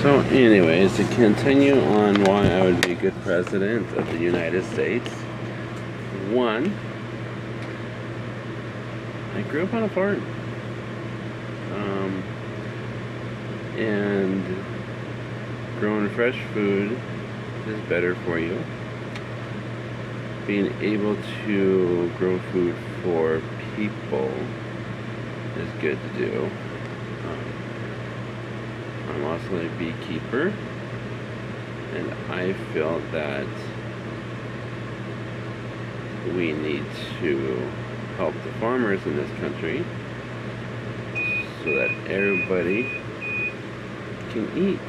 So anyways, to continue on why I would be a good president of the United States. One, I grew up on a farm. And growing fresh food is better for you. Being able to grow food for people is good to do. I'm also a beekeeper, and I feel that we need to help the farmers in this country so that everybody can eat.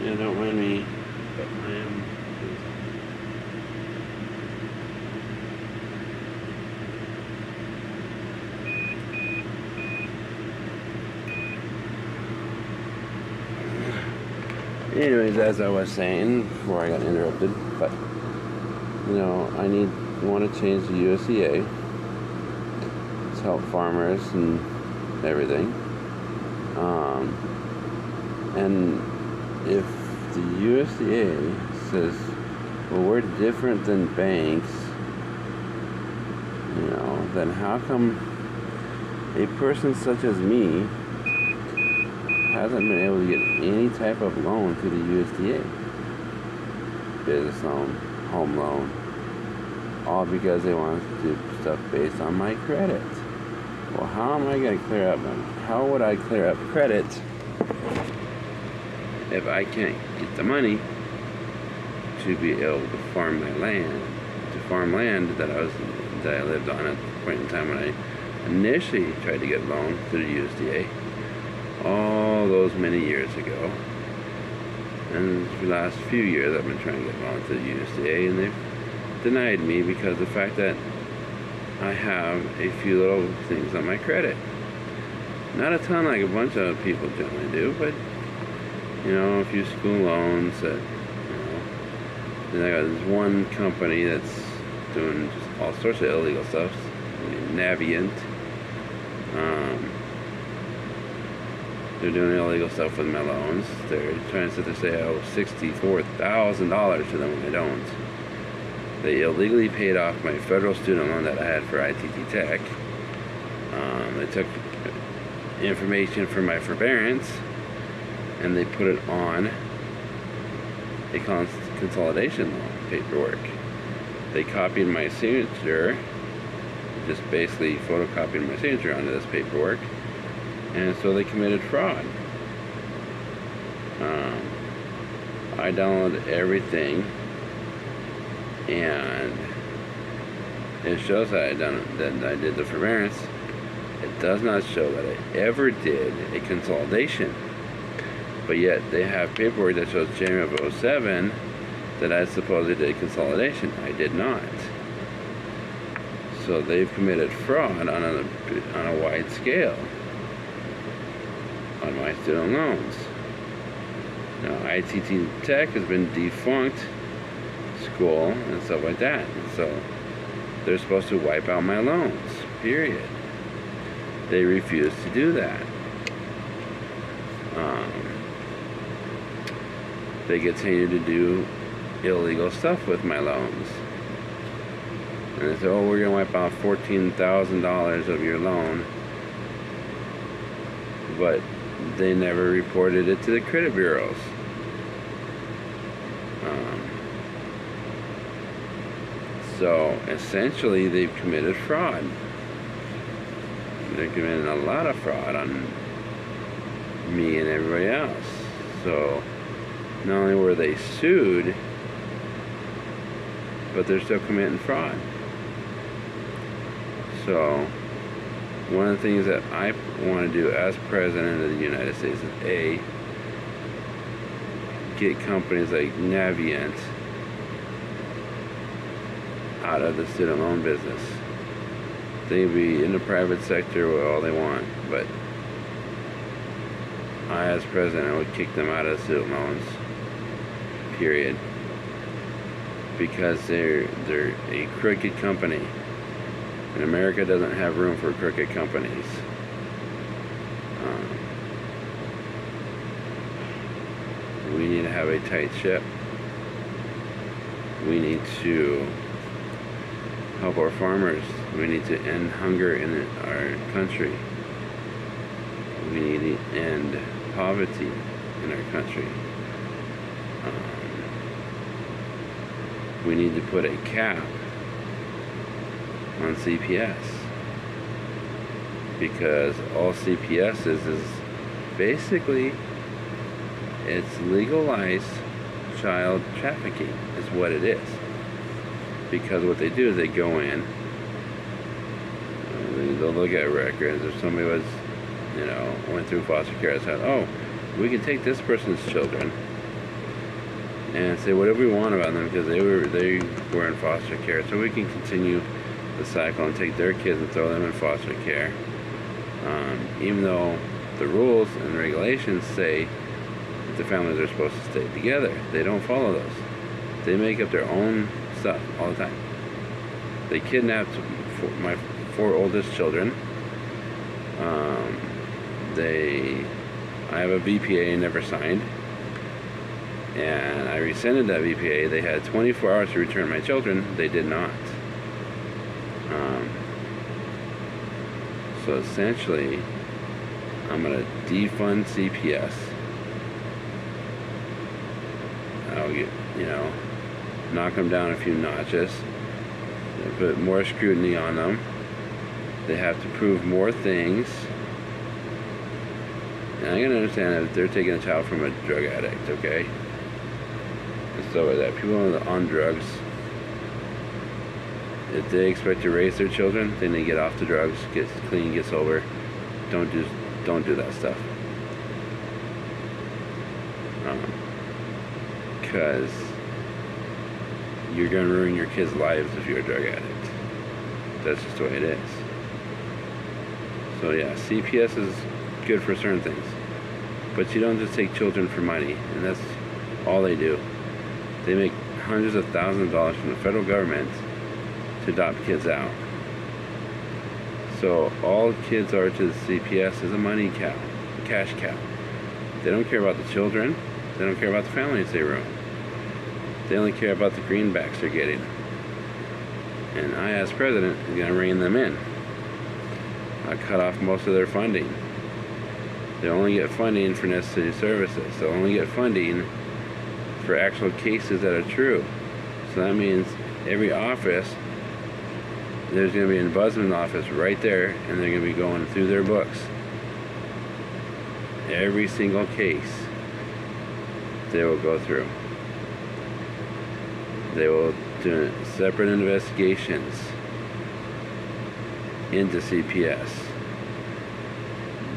Yeah, don't mind me, but I am. Anyways, as I was saying before I got interrupted, but I want to change the USDA to help farmers and everything. And if the USDA says, well, we're different than banks, then how come a person such as me hasn't been able to get any type of loan through the USDA? Business loan, home loan, all because they want to do stuff based on my credit. Well, how would I clear up credit if I can't get the money to be able to farm my land, that I lived on at the point in time when I initially tried to get loan through the USDA all those many years ago. And for the last few years I've been trying to get loan through the USDA, and they've denied me because of the fact that I have a few little things on my credit. Not a ton like a bunch of people generally do, but a few school loans that, then I got this one company that's doing just all sorts of illegal stuff, Navient. They're doing illegal stuff with my loans. They're trying to say I owe $64,000 to them when I don't. They illegally paid off my federal student loan that I had for ITT Tech. They took information from my forbearance and they put it on a consolidation loan paperwork. They copied my signature, just basically photocopied my signature onto this paperwork, and so they committed fraud. I downloaded everything, and it shows that I did the forbearance. It does not show that I ever did a consolidation, but yet they have paperwork that shows January of 2007 that I supposedly did consolidation. I did not. So they've committed fraud on a wide scale on my student loans. Now, ITT Tech has been defunct school and stuff like that, and so they're supposed to wipe out my loans, period. They refuse to do that. They continue to do illegal stuff with my loans. And they say, oh, we're going to wipe out $14,000 of your loan. But they never reported it to the credit bureaus. So essentially they've committed fraud. They're committing a lot of fraud on me and everybody else. So not only were they sued, but they're still committing fraud. So one of the things that I want to do as President of the United States is A, get companies like Navient out of the student loan business. They can be in the private sector all they want, but I, as president, would kick them out of the student loans. Period. Because they're a crooked company, and America doesn't have room for crooked companies. We need to have a tight ship. We need to help our farmers. We need to end hunger in our country. We need to end poverty in our country. We need to put a cap on CPS, because all CPS is basically, it's legalized child trafficking is what it is. Because what they do is they go in, they'll look at records. If somebody was, went through foster care and said, oh, we can take this person's children and say whatever we want about them because they were in foster care, so we can continue the cycle and take their kids and throw them in foster care, even though the rules and regulations say that the families are supposed to stay together. They don't follow those. They make up their own stuff all the time. They kidnapped my 4 oldest children. I have a VPA never signed, and I rescinded that VPA. They had 24 hours to return my children. They did not. So essentially, I'm going to defund CPS. I'll get, knock them down a few notches, put more scrutiny on them. They have to prove more things. And I can understand if they're taking a child from a drug addict, okay? And stuff like that. People on drugs, if they expect to raise their children, then they get off the drugs, get clean, get sober. Don't do that stuff. Because you're going to ruin your kids' lives if you're a drug addict. That's just the way it is. So yeah, CPS is good for certain things. But you don't just take children for money, and that's all they do. They make hundreds of thousands of dollars from the federal government to adopt kids out. So all kids are to the CPS is a money cow, a cash cow. They don't care about the children. They don't care about the families they ruin. They only care about the greenbacks they're getting. And I, as president, am going to rein them in. I cut off most of their funding. They only get funding for necessary services. They'll only get funding for actual cases that are true. So that means every office, there's going to be an ombudsman office right there, and they're going to be going through their books. Every single case they will go through. They will do separate investigations into CPS.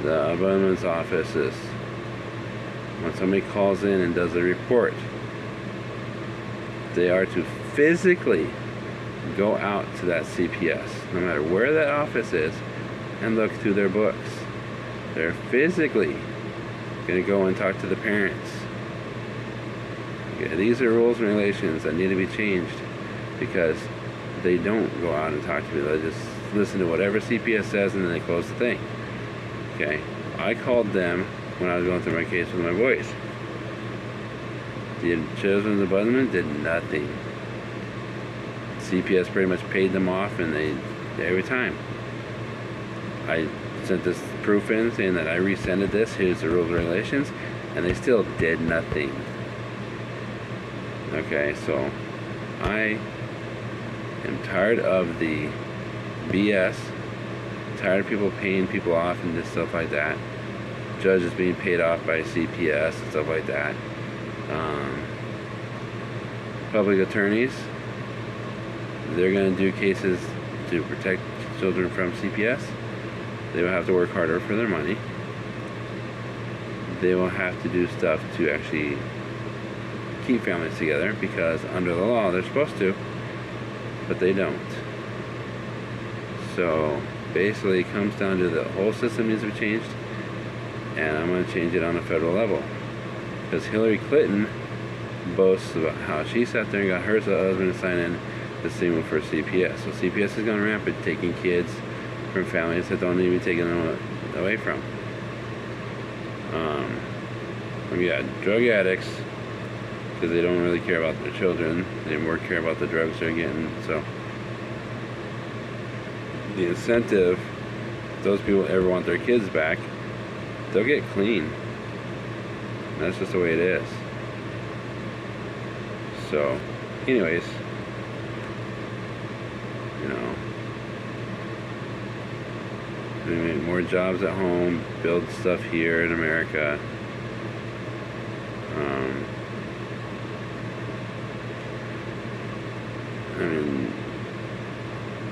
The ombudsman's office is, when somebody calls in and does a report, they are to physically go out to that CPS, no matter where that office is, and look through their books. They're physically going to go and talk to the parents. Okay, these are rules and regulations that need to be changed, because they don't go out and talk to me. They just listen to whatever CPS says and then they close the thing. Okay, I called them when I was going through my case with my boys. The children's ombudsman did nothing. CPS pretty much paid them off, and they every time. I sent this proof in saying that I rescinded this, here's the rules and regulations, and they still did nothing. Okay, so I am tired of the BS, tired of people paying people off and just stuff like that. Judges being paid off by CPS and stuff like that. Public attorneys, they're going to do cases to protect children from CPS. They will have to work harder for their money. They will have to do stuff to actually keep families together, because under the law they're supposed to. but they don't. So basically it comes down to the whole system needs to be changed, and I'm going to change it on a federal level. Because Hillary Clinton boasts about how she sat there and got her husband to sign in the same one for CPS. So CPS is going rampant, taking kids from families that don't need to be taken away from. We got drug addicts because they don't really care about their children. They more care about the drugs they're getting. So the incentive, if those people ever want their kids back, they'll get clean. And that's just the way it is. So, anyways, you know, we make more jobs at home, build stuff here in America. I mean,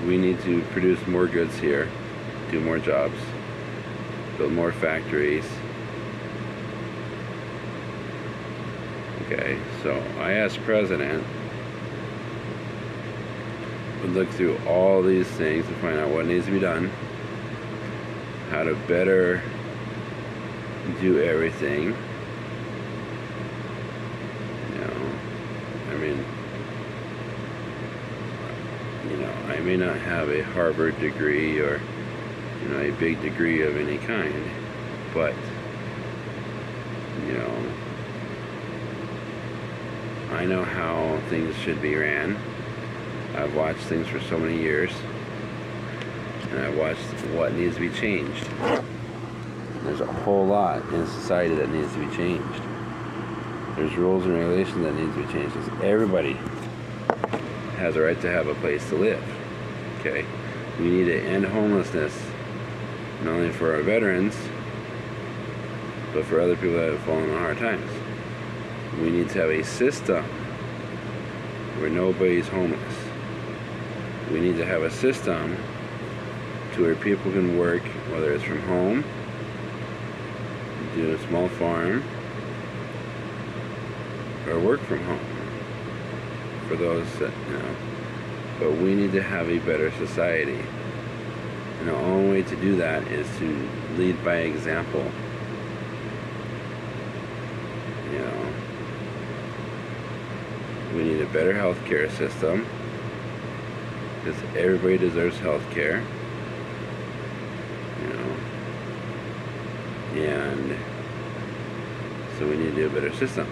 we need to produce more goods here, do more jobs, build more factories. Okay, so I asked President to look through all these things to find out what needs to be done, how to better do everything. You know, I mean, you know, I may not have a Harvard degree or, you know, a big degree of any kind, but, you know, I know how things should be ran. I've watched things for so many years, and I've watched what needs to be changed. There's a whole lot in society that needs to be changed. There's rules and regulations that need to be changed. Because everybody has a right to have a place to live. Okay? We need to end homelessness, not only for our veterans, but for other people that have fallen on hard times. We need to have a system where nobody's homeless. We need to have a system to where people can work, whether it's from home, do a small farm, or work from home. For those that, you know, but we need to have a better society. And the only way to do that is to lead by example. You know, we need a better healthcare system, because everybody deserves healthcare. You know, and so we need to do a better system.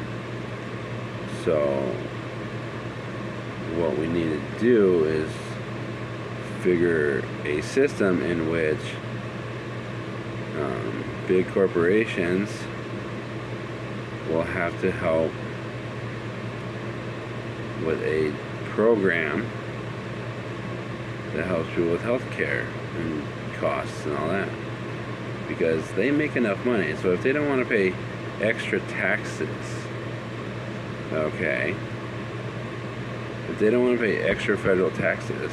So what we need to do is figure a system in which big corporations will have to help with a program that helps people with health care and costs and all that, because they make enough money. So if they don't want to pay extra taxes, okay, if they don't want to pay extra federal taxes,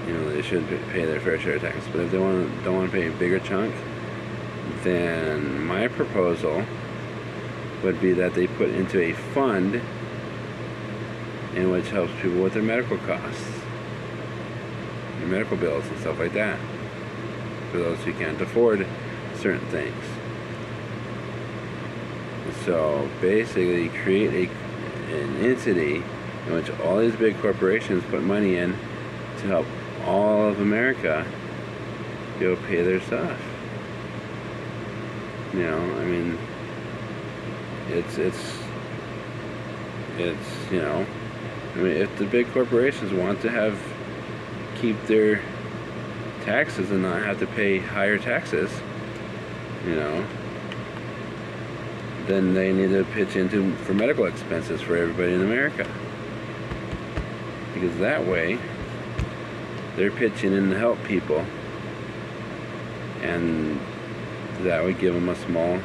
you know, they should pay their fair share of taxes. But if they don't want to pay a bigger chunk, then my proposal would be that they put into a fund in which helps people with their medical costs, their medical bills and stuff like that, for those who can't afford certain things. So basically create an entity in which all these big corporations put money in to help all of America be able to pay their stuff. You know, I mean, it's you know, I mean, if the big corporations want to keep their taxes and not have to pay higher taxes, you know, then they need to pitch into for medical expenses for everybody in America, because that way they're pitching in to help people, and that would give them a small,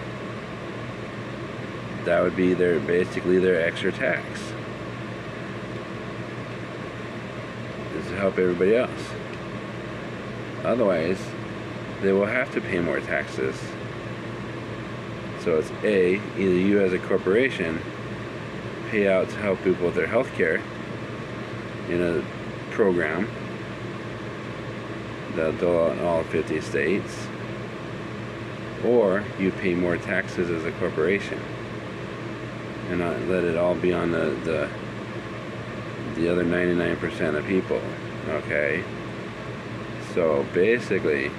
that would be basically their extra tax, is to help everybody else. Otherwise they will have to pay more taxes. So it's either you as a corporation pay out to help people with their health care in a program that'll dole out in all 50 states, or you pay more taxes as a corporation and not let it all be on the other 99% of people. Okay, so basically,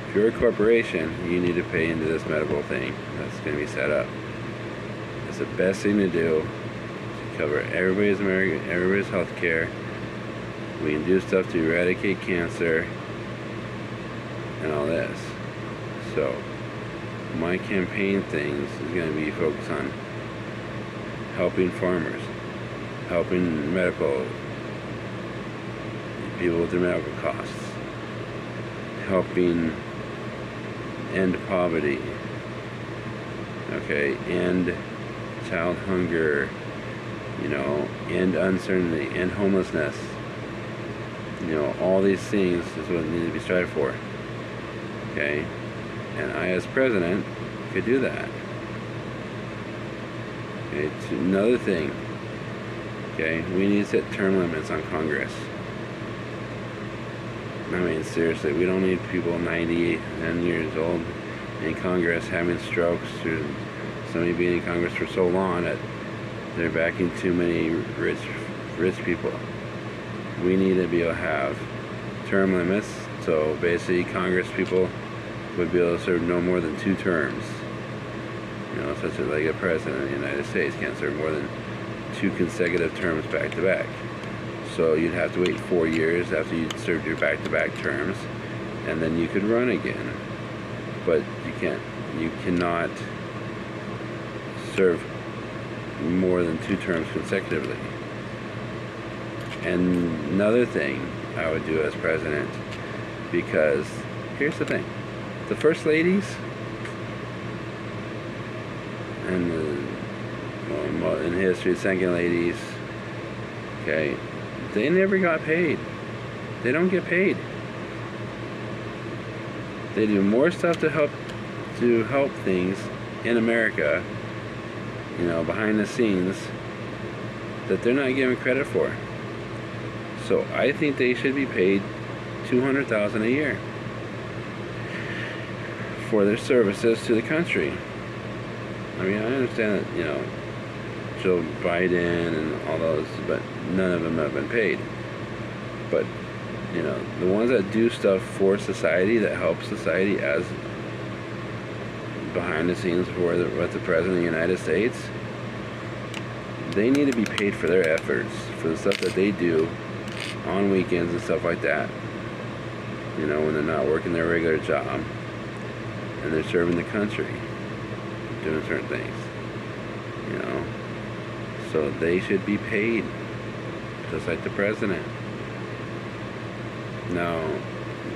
if you're a corporation, you need to pay into this medical thing that's going to be set up. It's the best thing to do to cover everybody's health care. We can do stuff to eradicate cancer and all this. So my campaign things is going to be focused on helping farmers, helping medical people with their medical costs, helping end poverty, okay, end child hunger, end uncertainty, end homelessness. All these things is what need to be strived for. Okay, and I, as president, could do that. Okay, another thing. Okay, we need to set term limits on Congress. I mean, seriously, we don't need people 90 years old in Congress having strokes, or somebody being in Congress for so long that they're backing too many rich people. We need to be able to have term limits, so basically Congress people would be able to serve no more than 2 terms. Such as like a president of the United States can't serve more than 2 consecutive terms back to back. So you'd have to wait 4 years after you'd served your back-to-back terms, and then you could run again. But you cannot serve more than 2 terms consecutively. And another thing I would do as president, because here's the thing, the first ladies and in history, the second ladies, okay, they never got paid. They don't get paid. They do more stuff to help things in America, behind the scenes, that they're not given credit for. So I think they should be paid $200,000 a year for their services to the country. I mean, I understand that, Joe Biden and all those, but none of them have been paid. But, the ones that do stuff for society, that help society as behind the scenes with the President of the United States, they need to be paid for their efforts, for the stuff that they do on weekends and stuff like that. When they're not working their regular job and they're serving the country, doing certain things, so they should be paid just like the president. Now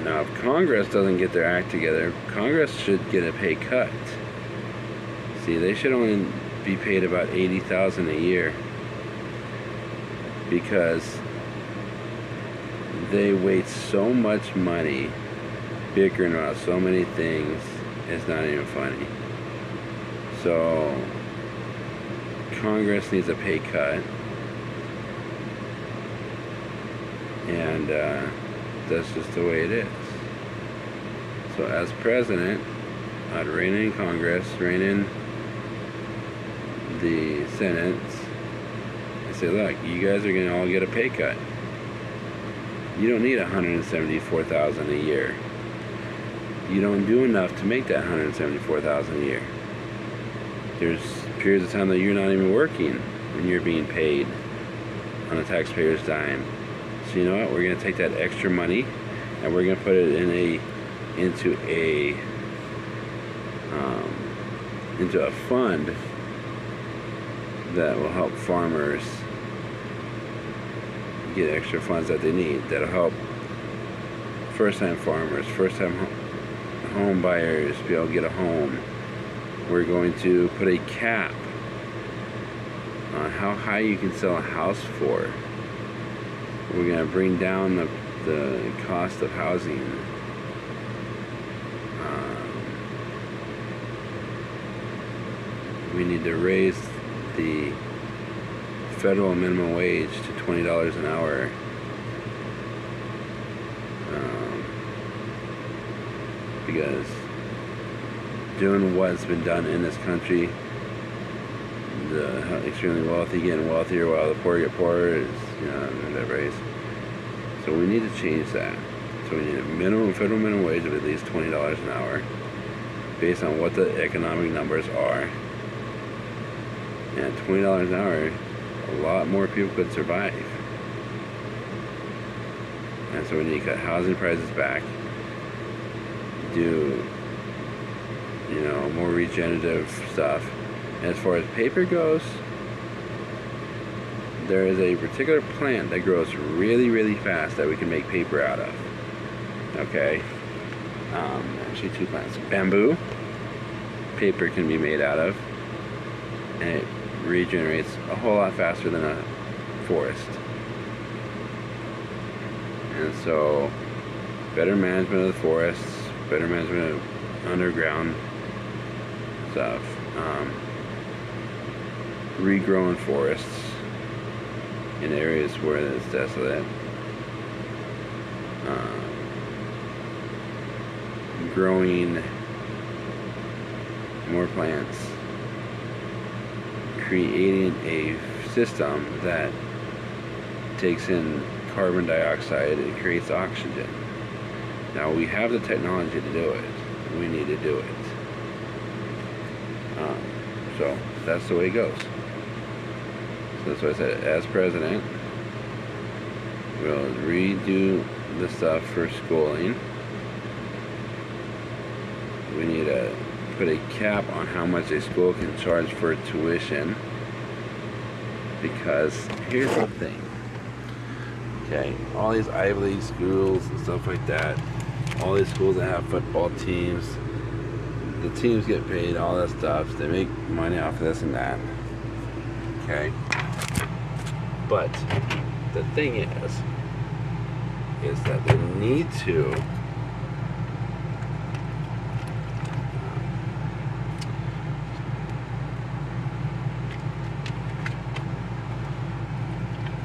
if Congress doesn't get their act together, Congress should get a pay cut. See, they should only be paid about $80,000 a year, because they waste so much money bickering about so many things, it's not even funny. So Congress needs a pay cut, and that's just the way it is. So as president, I'd rein in Congress, rein in the Senate, and say, look, you guys are going to all get a pay cut. You don't need $174,000 a year. You don't do enough to make that $174,000 a year. There's periods of time that you're not even working and you're being paid on the taxpayer's dime. So you know what? We're going to take that extra money and we're going to put it into a fund that will help farmers get extra funds that they need. That'll help first-time farmers, first-time home buyers be able to get a home. We're going to put a cap on how high you can sell a house for. We're going to bring down the cost of housing. We need to raise the federal minimum wage to $20 an hour. Because doing what's been done in this country, the extremely wealthy getting wealthier while the poor get poorer, is, that race. So we need to change that. So we need a federal minimum wage of at least $20 an hour, based on what the economic numbers are. And at $20 an hour, a lot more people could survive. And so we need to cut housing prices back, do more regenerative stuff. And as far as paper goes, there is a particular plant that grows really, really fast that we can make paper out of. Okay? Actually, 2 plants. Bamboo, paper can be made out of, and it regenerates a whole lot faster than a forest. And so, better management of the forests, better management of underground stuff, regrowing forests in areas where it's desolate, growing more plants, creating a system that takes in carbon dioxide and creates oxygen. Now we have the technology to do it. We need to do it. So that's the way it goes. So that's why I said, as president, we'll redo the stuff for schooling. We need to put a cap on how much a school can charge for tuition. Because here's the thing. Okay, all these Ivy League schools and stuff like that, all these schools that have football teams, the teams get paid, all that stuff. They make money off of this and that. Okay? But the thing is that they need to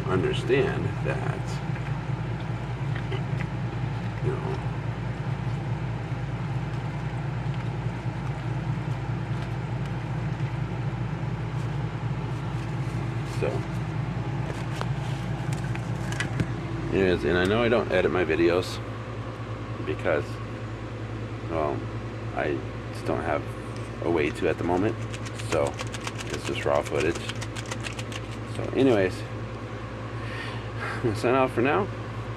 understand that, so anyways, and I know I don't edit my videos because, well, I just don't have a way to at the moment, so it's just raw footage. So anyways, I'm gonna sign off for now,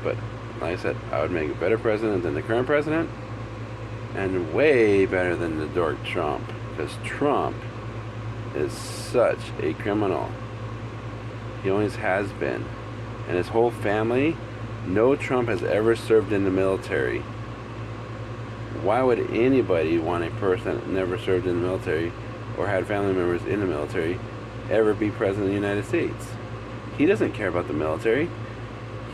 but like I said, I would make a better president than the current president, and way better than the dork Trump, because Trump is such a criminal. He always has been. And his whole family, no Trump has ever served in the military. Why would anybody want a person that never served in the military or had family members in the military ever be president of the United States? He doesn't care about the military.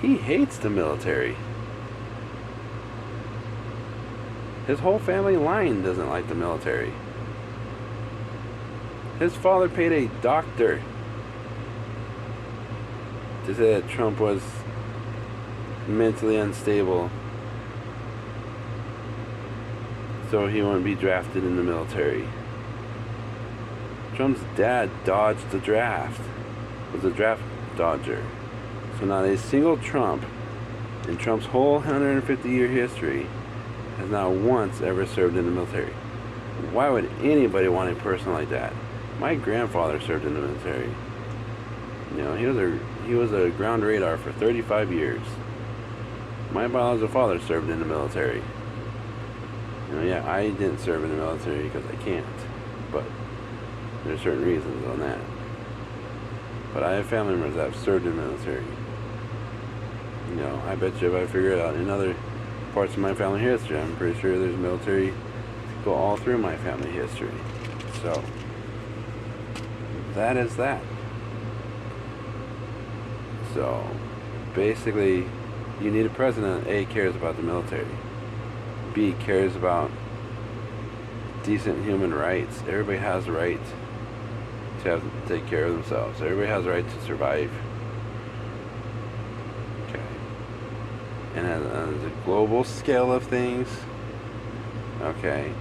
He hates the military. His whole family line doesn't like the military. His father paid a doctor to say that Trump was mentally unstable, so he wouldn't be drafted in the military. Trump's dad dodged the draft, was a draft dodger. So not a single Trump in Trump's whole 150-year history has not once ever served in the military. Why would anybody want a person like that? My grandfather served in the military. He was a ground radar for 35 years. My biological father served in the military. Yeah, I didn't serve in the military because I can't, but there's certain reasons on that. But I have family members that have served in the military. I bet you if I figure it out in other parts of my family history, I'm pretty sure there's military go all through my family history. So that is that. So basically, you need a president that A, cares about the military, B, cares about decent human rights. Everybody has the right to have to take care of themselves. Everybody has a right to survive. Okay. And on the global scale of things, okay,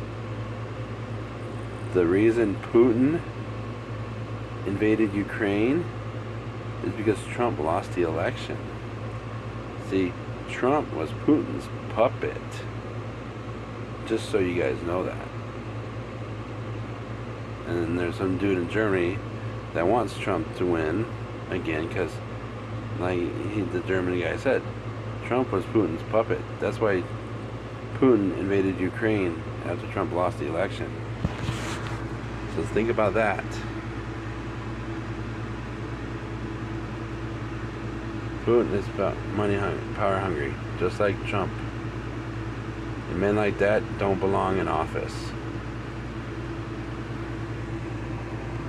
the reason Putin invaded Ukraine is because Trump lost the election. See, Trump was Putin's puppet. Just so you guys know that. And then there's some dude in Germany that wants Trump to win again because, like the German guy said, Trump was Putin's puppet. That's why Putin invaded Ukraine after Trump lost the election. So think about that. Putin is money hungry, power hungry, just like Trump. And men like that don't belong in office.